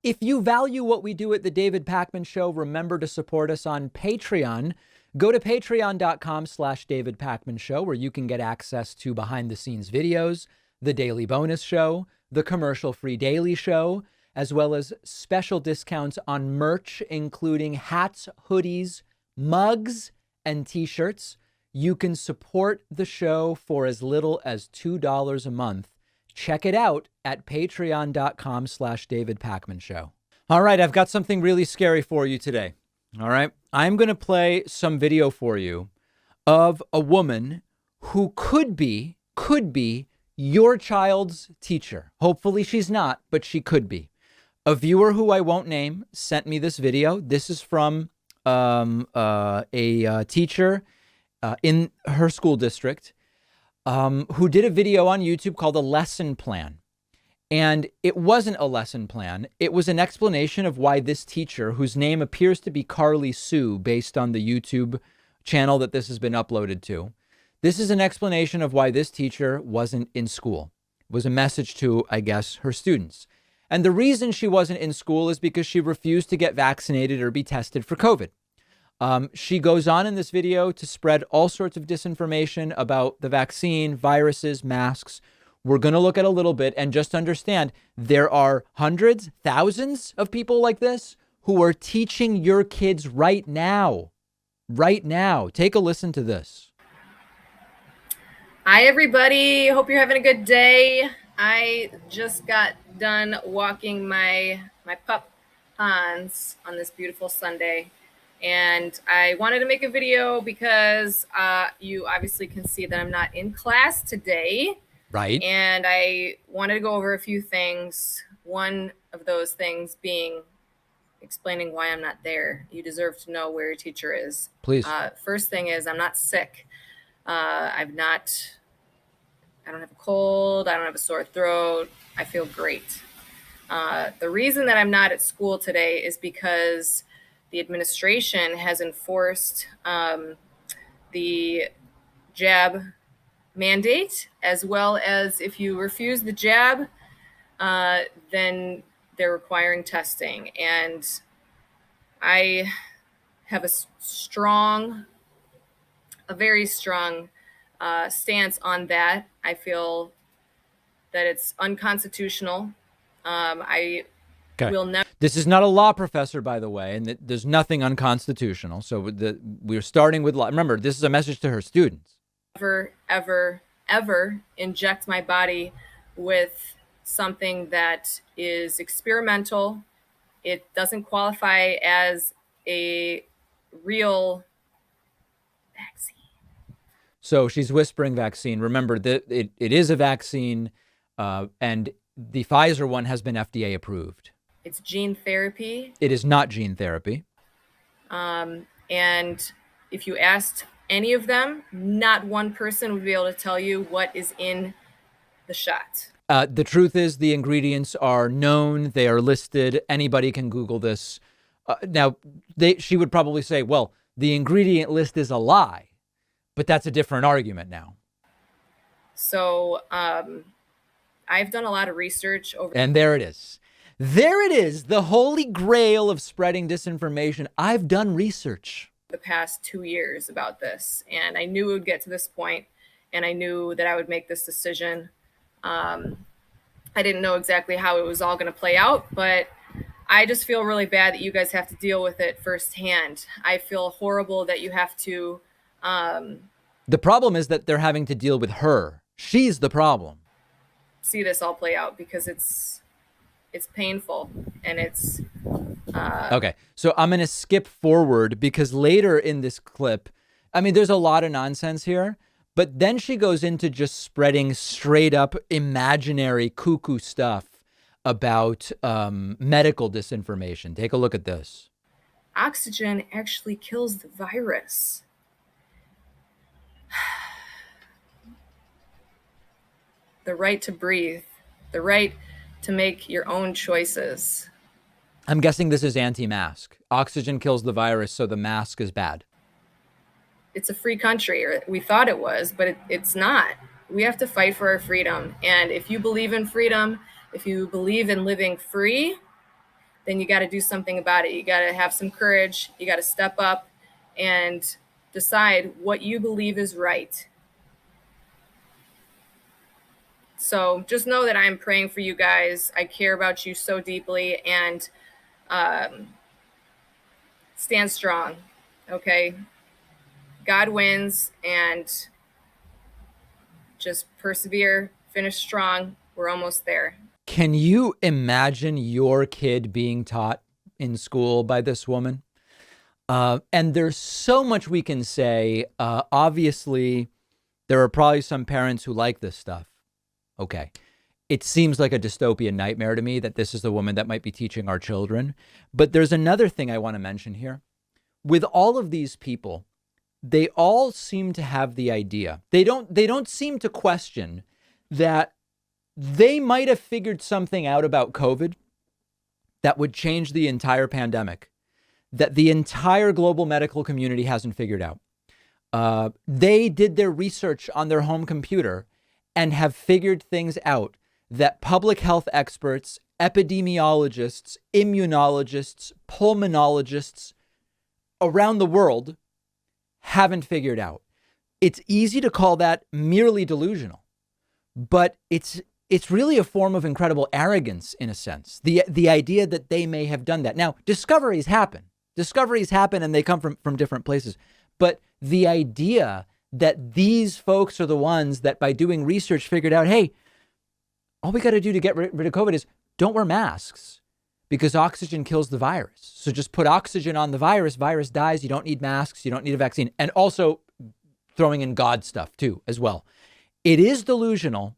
Speaker 1: If you value what we do at the David Pakman Show, remember to support us on Patreon. Go to patreon.com/David Pakman Show, where you can get access to behind the scenes videos, the daily bonus show, the commercial free daily show, as well as special discounts on merch, including hats, hoodies, mugs, and t-shirts. You can support the show for as little as $2 a month. Check it out at patreon.com/David Pakman Show. All right, I've got something really scary for you today. All right, I'm going to play some video for you of a woman who could be your child's teacher. Hopefully she's not, but she could be. A viewer who I won't name sent me this video. This is from a teacher in her school district who did a video on YouTube called A Lesson Plan. And it wasn't a lesson plan. It was an explanation of why this teacher, whose name appears to be Carly Sue, based on the YouTube channel that this has been uploaded to. This is an explanation of why this teacher wasn't in school. It was a message to, I guess, her students. And the reason she wasn't in school is because she refused to get vaccinated or be tested for COVID. She goes on in this video to spread all sorts of disinformation about the vaccine, viruses, masks. We're going to look at a little bit and just understand there are hundreds, thousands of people like this who are teaching your kids right now. Right now. Take a listen to this.
Speaker 8: Hi, everybody. Hope you're having a good day. I just got done walking my pup Hans on this beautiful Sunday. And I wanted to make a video because you obviously can see that I'm not in class today.
Speaker 1: Right.
Speaker 8: And I wanted to go over a few things. One of those things being explaining why I'm not there. You deserve to know where your teacher is.
Speaker 1: Please.
Speaker 8: First thing is I'm not sick. I don't have a cold. I don't have a sore throat. I feel great. The reason that I'm not at school today is because the administration has enforced the jab mandate, as well as if you refuse the jab, then they're requiring testing. And I have a very strong stance on that. I feel that it's unconstitutional. I will never.
Speaker 1: This is not a law professor, by the way, and there's nothing unconstitutional. So we're starting with law. Remember, this is a message to her students. Ever
Speaker 8: inject my body with something that is experimental. It doesn't qualify as a real vaccine.
Speaker 1: So she's whispering vaccine. Remember that it is a vaccine, and the Pfizer one has been FDA approved.
Speaker 8: It's gene therapy.
Speaker 1: It is not gene therapy.
Speaker 8: And if you asked any of them, not one person would be able to tell you what is in the shot.
Speaker 1: The truth is the ingredients are known. They are listed. Anybody can Google this. Now, she would probably say, well, the ingredient list is a lie, but that's a different argument now.
Speaker 8: So I've done a lot of research over.
Speaker 1: And there it is. There it is. The holy grail of spreading disinformation. I've done research
Speaker 8: the past 2 years about this, and I knew it would get to this point, and I knew that I would make this decision. I didn't know exactly how it was all going to play out, but I just feel really bad that you guys have to deal with it firsthand. I feel horrible that you have to.
Speaker 1: The problem is that they're having to deal with her. She's the problem.
Speaker 8: See this all play out because it's painful and it's.
Speaker 1: Okay, so I'm going to skip forward because later in this clip, I mean, there's a lot of nonsense here, but then she goes into just spreading straight up imaginary cuckoo stuff about medical disinformation. Take a look at this.
Speaker 8: Oxygen actually kills the virus. The right to breathe, the right to make your own choices.
Speaker 1: I'm guessing this is anti-mask. Oxygen kills the virus, so the mask is bad.
Speaker 8: It's a free country, or we thought it was, but it's not. We have to fight for our freedom. And if you believe in freedom, if you believe in living free, then you got to do something about it. You got to have some courage. You got to step up and decide what you believe is right. So just know that I'm praying for you guys. I care about you so deeply, and stand strong, okay? God wins, and just persevere, finish strong. We're almost there.
Speaker 1: Can you imagine your kid being taught in school by this woman? And there's so much we can say. Obviously, there are probably some parents who like this stuff. Okay. It seems like a dystopian nightmare to me that this is the woman that might be teaching our children. But there's another thing I want to mention here. With all of these people, they all seem to have the idea. They don't seem to question that they might have figured something out about COVID that would change the entire pandemic, that the entire global medical community hasn't figured out. They did their research on their home computer and have figured things out that public health experts, epidemiologists, immunologists, pulmonologists around the world haven't figured out. It's easy to call that merely delusional, but it's really a form of incredible arrogance in a sense. The idea that they may have done that. Now, discoveries happen and they come from different places. But the idea that these folks are the ones that by doing research figured out, hey, all we got to do to get rid of COVID is don't wear masks because oxygen kills the virus. So just put oxygen on the virus dies. You don't need masks. You don't need a vaccine. And also throwing in God stuff too, as well. It is delusional.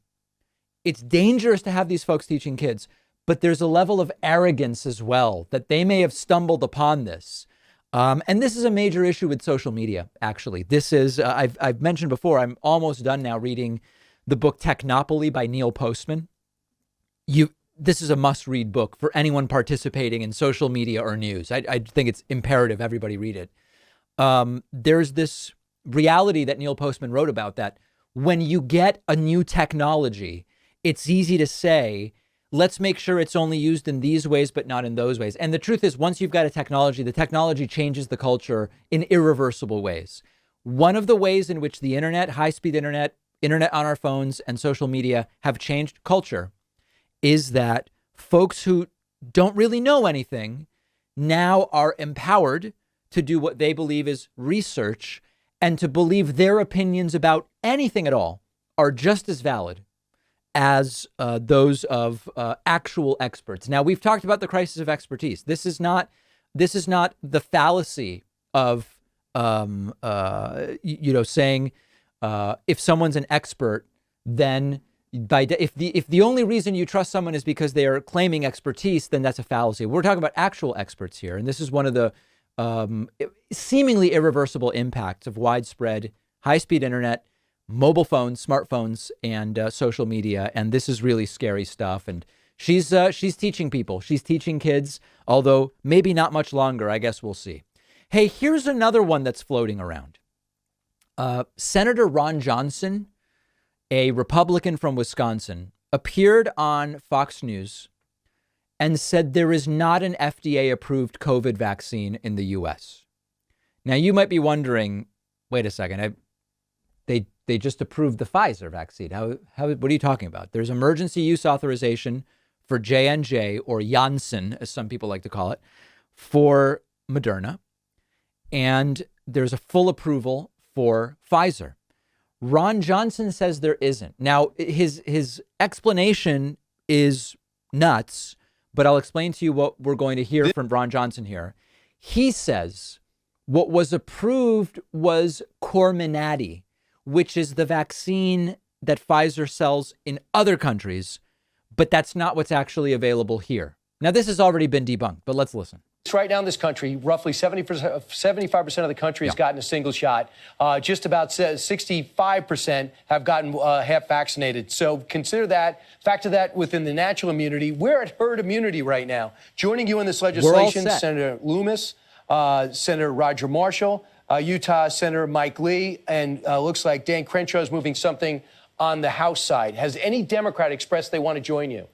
Speaker 1: It's dangerous to have these folks teaching kids, but there's a level of arrogance as well that they may have stumbled upon this. And this is a major issue with social media, actually. This is, I've mentioned before, I'm almost done now reading the book Technopoly by Neil Postman. This is a must-read book for anyone participating in social media or news. I think it's imperative everybody read it. There's this reality that Neil Postman wrote about that when you get a new technology, it's easy to say, let's make sure it's only used in these ways, but not in those ways. And the truth is, once you've got a technology, the technology changes the culture in irreversible ways. One of the ways in which the internet, high-speed internet on our phones and social media have changed culture is that folks who don't really know anything now are empowered to do what they believe is research and to believe their opinions about anything at all are just as valid as those of actual experts. Now, we've talked about the crisis of expertise. This is not the fallacy of saying if someone's an expert, then if the only reason you trust someone is because they are claiming expertise, then that's a fallacy. We're talking about actual experts here, and this is one of the seemingly irreversible impacts of widespread high-speed internet, mobile phones, smartphones, and social media. And this is really scary stuff. And she's teaching people. She's teaching kids, although maybe not much longer. I guess we'll see. Hey, here's another one that's floating around. Senator Ron Johnson, a Republican from Wisconsin, appeared on Fox News and said there is not an FDA-approved COVID vaccine in the U.S. Now, you might be wondering, wait a second, they just approved the Pfizer vaccine. What are you talking about? There's emergency use authorization for J&J, or Janssen, as some people like to call it, for Moderna. And there's a full approval for Pfizer. Ron Johnson says there isn't. Now, his explanation is nuts, but I'll explain to you what we're going to hear from Ron Johnson here. He says what was approved was Comirnaty, which is the vaccine that Pfizer sells in other countries, but that's not what's actually available here. Now, this has already been debunked, but let's listen.
Speaker 9: Right now in this country, roughly 75% of the country has gotten a single shot. Just about 65% have gotten half vaccinated. So consider that, factor that within the natural immunity. We're at herd immunity right now. Joining you in this legislation, Senator Loomis, Senator Roger Marshall, Utah Senator Mike Lee, and looks like Dan Crenshaw is moving something on the House side. Has any Democrat expressed they want to join you?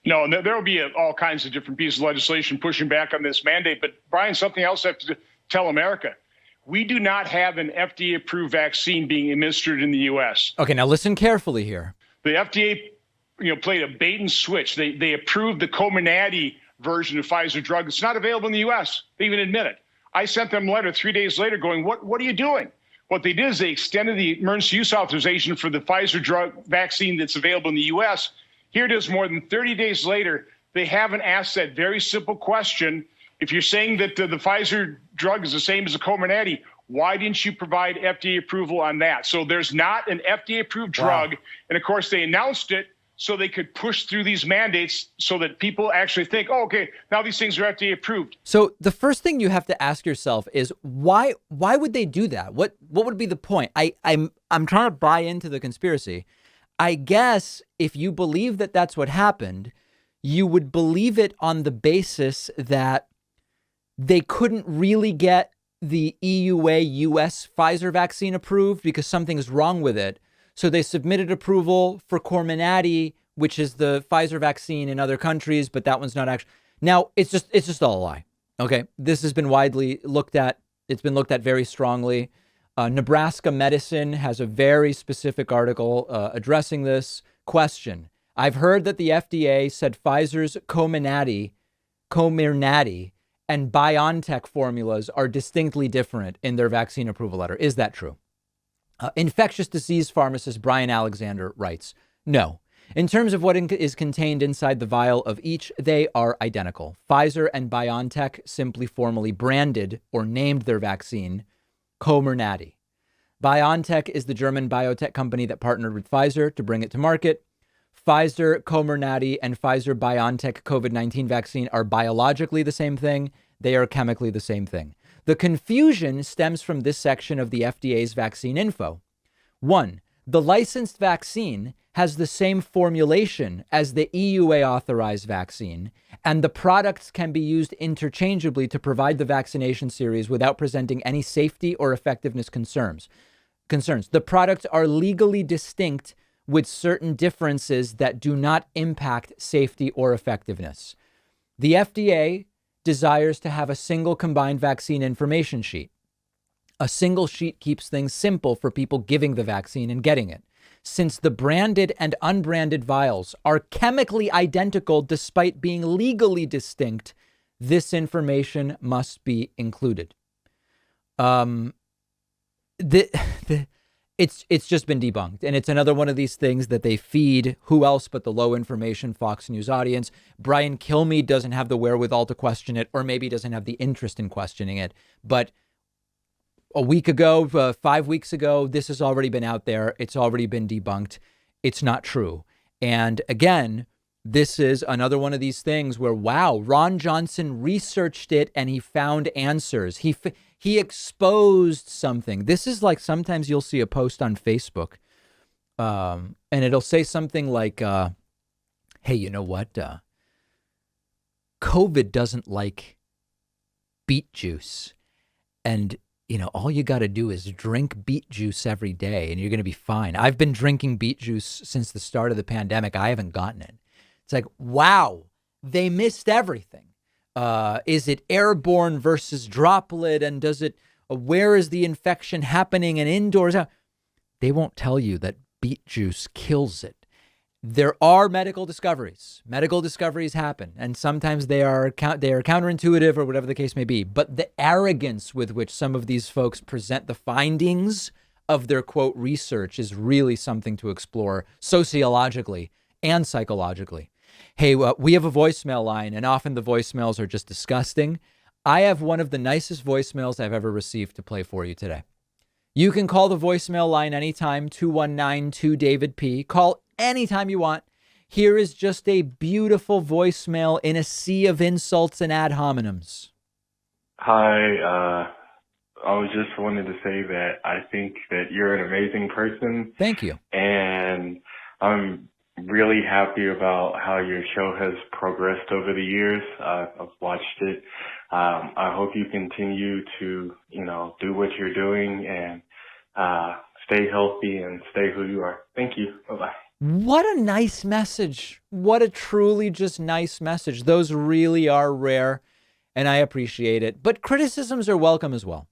Speaker 10: No, and there will be all kinds of different pieces of legislation pushing back on this mandate. But, Brian, something else I have to tell America. We do not have an FDA-approved vaccine being administered in the U.S.
Speaker 1: Okay, now listen carefully here.
Speaker 10: The FDA, played a bait and switch. They approved the Comirnaty version of Pfizer drug. It's not available in the U.S. They even admit it. I sent them a letter 3 days later going, what are you doing? What they did is they extended the emergency use authorization for the Pfizer drug vaccine that's available in the U.S. Here it is more than 30 days later. They haven't asked that very simple question. If you're saying that the Pfizer drug is the same as the Comirnaty, why didn't you provide FDA approval on that? So there's not an FDA-approved drug. Wow. And, of course, they announced it so they could push through these mandates so that people actually think, oh, okay, now these things are FDA approved.
Speaker 1: So the first thing you have to ask yourself is why would they do that? What would be the point? I'm trying to buy into the conspiracy. I guess if you believe that that's what happened, you would believe it on the basis that they couldn't really get the EUA US Pfizer vaccine approved because something's wrong with it. So they submitted approval for Comirnaty, which is the Pfizer vaccine in other countries, but that one's not actually. Now, it's just all a lie. Okay, this has been widely looked at. It's been looked at very strongly. Nebraska Medicine has a very specific article addressing this question. I've heard that the FDA said Pfizer's Comirnaty and BioNTech formulas are distinctly different in their vaccine approval letter. Is that true? Infectious disease pharmacist Brian Alexander writes, no. In terms of what is contained inside the vial of each, they are identical. Pfizer and BioNTech simply formally branded or named their vaccine Comirnaty. BioNTech is the German biotech company that partnered with Pfizer to bring it to market. Pfizer Comirnaty and Pfizer BioNTech COVID-19 vaccine are biologically the same thing. They are chemically the same thing. The confusion stems from this section of the FDA's vaccine info. 1. The licensed vaccine has the same formulation as the EUA authorized vaccine, and the products can be used interchangeably to provide the vaccination series without presenting any safety or effectiveness concerns. The products are legally distinct with certain differences that do not impact safety or effectiveness. The FDA desires to have a single combined vaccine information sheet. A single sheet keeps things simple for people giving the vaccine and getting it. Since the branded and unbranded vials are chemically identical despite being legally distinct, this information must be included. It's just been debunked. And it's another one of these things that they feed who else but the low information Fox News audience. Brian Kilmeade doesn't have the wherewithal to question it, or maybe doesn't have the interest in questioning it. But a week ago, 5 weeks ago, this has already been out there. It's already been debunked. It's not true. And again, this is another one of these things where, wow, Ron Johnson researched it and he found answers. He exposed something. This is like sometimes you'll see a post on Facebook and it'll say something like, hey, you know what? COVID doesn't like beet juice. And all you got to do is drink beet juice every day and you're going to be fine. I've been drinking beet juice since the start of the pandemic. I haven't gotten it. It's like, wow, they missed everything. Is it airborne versus droplet? And where is the infection happening and indoors? They won't tell you that beet juice kills it. There are medical discoveries. Medical discoveries happen, and sometimes they are counterintuitive or whatever the case may be. But the arrogance with which some of these folks present the findings of their, quote, research is really something to explore sociologically and psychologically. Hey, we have a voicemail line, and often the voicemails are just disgusting. I have one of the nicest voicemails I've ever received to play for you today. You can call the voicemail line anytime, 219-2-DAVID-P. Call anytime you want. Here is just a beautiful voicemail in a sea of insults and ad hominems.
Speaker 11: Hi, I was just wanted to say that I think that you're an amazing person.
Speaker 1: Thank you.
Speaker 11: And I'm really happy about how your show has progressed over the years. I've watched it. I hope you continue to, do what you're doing and stay healthy and stay who you are. Thank you. Bye-bye.
Speaker 1: What a nice message. What a truly just nice message. Those really are rare, and I appreciate it. But criticisms are welcome as well.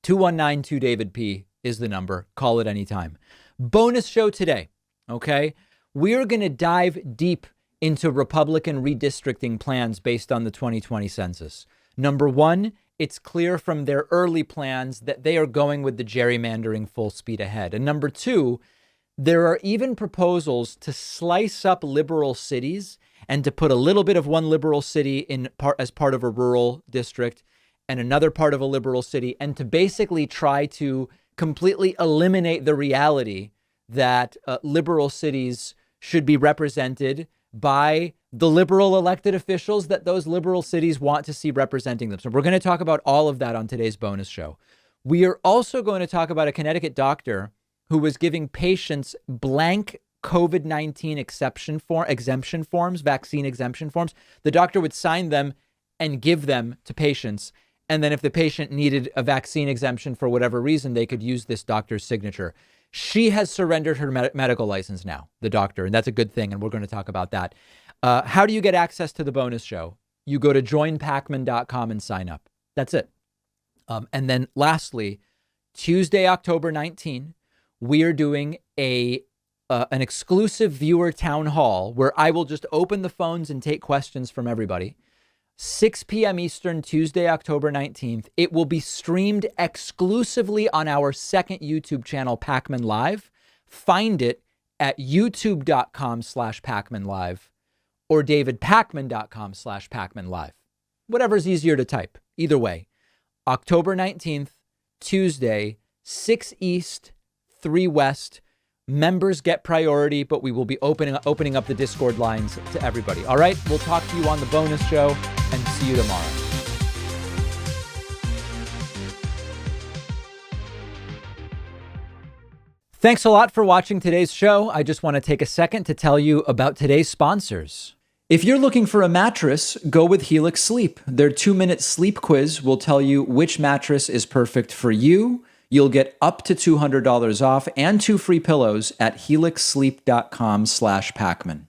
Speaker 1: 219-2-DAVID-P is the number. Call it anytime. Bonus show today, okay? We're going to dive deep into Republican redistricting plans based on the 2020 census. Number one, it's clear from their early plans that they are going with the gerrymandering full speed ahead. And number two, there are even proposals to slice up liberal cities and to put a little bit of one liberal city as part of a rural district and another part of a liberal city, and to basically try to completely eliminate the reality that liberal cities should be represented by the liberal elected officials that those liberal cities want to see representing them. So we're going to talk about all of that on today's bonus show. We are also going to talk about a Connecticut doctor who was giving patients blank COVID-19 exemption forms, vaccine exemption forms. The doctor would sign them and give them to patients. And then if the patient needed a vaccine exemption for whatever reason, they could use this doctor's signature. She has surrendered her medical license now, the doctor, and that's a good thing. And we're going to talk about that. How do you get access to the bonus show? You go to joinpacman.com and sign up. That's it. And then lastly, Tuesday, October 19, we are doing an exclusive viewer town hall where I will just open the phones and take questions from everybody. 6 p.m. Eastern, Tuesday, October 19th. It will be streamed exclusively on our second YouTube channel, Pacman Live. Find it at youtube.com/PacmanLive or davidpacman.com/PacmanLive. Whatever's easier to type. Either way, October 19th, Tuesday, 6 East, 3 West. Members get priority, but we will be opening up the Discord lines to everybody. All right, we'll talk to you on the bonus show and see you tomorrow. Thanks a lot for watching today's show. I just want to take a second to tell you about today's sponsors. If you're looking for a mattress, go with Helix Sleep. Their 2-minute sleep quiz will tell you which mattress is perfect for you. You'll get up to $200 off and 2 free pillows at helixsleep.com/Pacman.